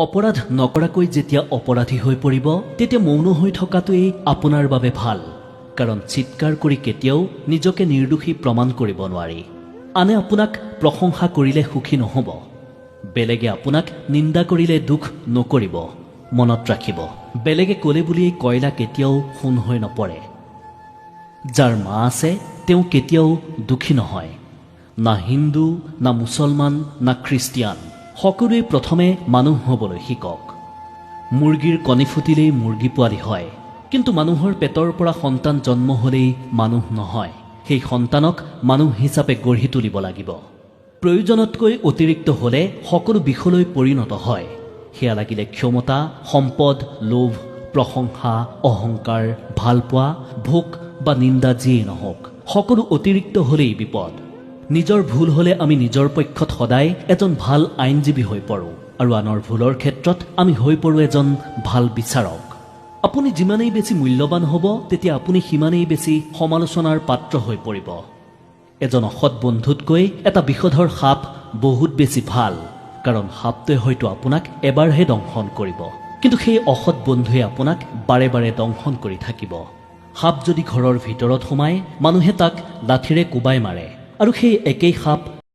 অপৰাধ নকৰাকৈ যেতিয়া অপৰাধী হৈ পৰিব তেতিয়া মৌন হৈ থকাটোৱেই আপোনাৰ বাবে ভাল, কাৰণ চিৎকাৰ কৰি কেতিয়াও নিজকে নিৰ্দোষী প্ৰমাণ কৰিব নোৱাৰি। আনে আপোনাক প্ৰশংসা কৰিলে সুখী নহ'ব, বেলেগে আপোনাক নিন্দা কৰিলে দুখ নকৰিব। মনত ৰাখিব, বেলেগে ক'লে বুলিয়েই কয়লা কেতিয়াও সোণ হৈ নপৰে। যাৰ মা আছে তেওঁ কেতিয়াও দুখী নহয়, না হিন্দু, না মুছলমান, না খ্ৰীষ্টিয়ান। সকলোৱে প্ৰথমে মানুহ হ'বলৈ শিকক। মুৰ্গীৰ কণী ফুটিলেই মুৰ্গী পোৱালি হয়, কিন্তু মানুহৰ পেটৰ পৰা সন্তান জন্ম হ'লেই মানুহ নহয়। সেই সন্তানক মানুহ হিচাপে গঢ়ি তুলিব লাগিব। প্ৰয়োজনতকৈ অতিৰিক্ত হ'লে সকলো বিষলৈ পৰিণত হয়। সেয়া লাগিলে ক্ষমতা, সম্পদ, লোভ, প্ৰশংসা, অহংকাৰ, ভালপোৱা, ভোগ বা নিন্দা যিয়েই নহওক, সকলো অতিৰিক্ত হ'লেই বিপদ। নিজৰ ভুল হ'লে আমি নিজৰ পক্ষত সদায় এজন ভাল আইনজীৱী হৈ পৰোঁ, আৰু আনৰ ভুলৰ ক্ষেত্ৰত আমি হৈ পৰোঁ এজন ভাল বিচাৰক। আপুনি যিমানেই বেছি মূল্যৱান হ'ব তেতিয়া আপুনি সিমানেই বেছি সমালোচনাৰ পাত্ৰ হৈ পৰিব। এজন অসৎ বন্ধুতকৈ এটা বিষধৰ সাপ বহুত বেছি ভাল, কাৰণ সাপটোৱে হয়তো আপোনাক এবাৰহে দংশন কৰিব, কিন্তু সেই অসৎ বন্ধুৱে আপোনাক বাৰে বাৰে দংশন কৰি থাকিব। সাপ যদি ঘৰৰ ভিতৰত সোমায়, মানুহে তাক লাঠিৰে কোবাই মাৰে, আৰু সেই একেই সাপ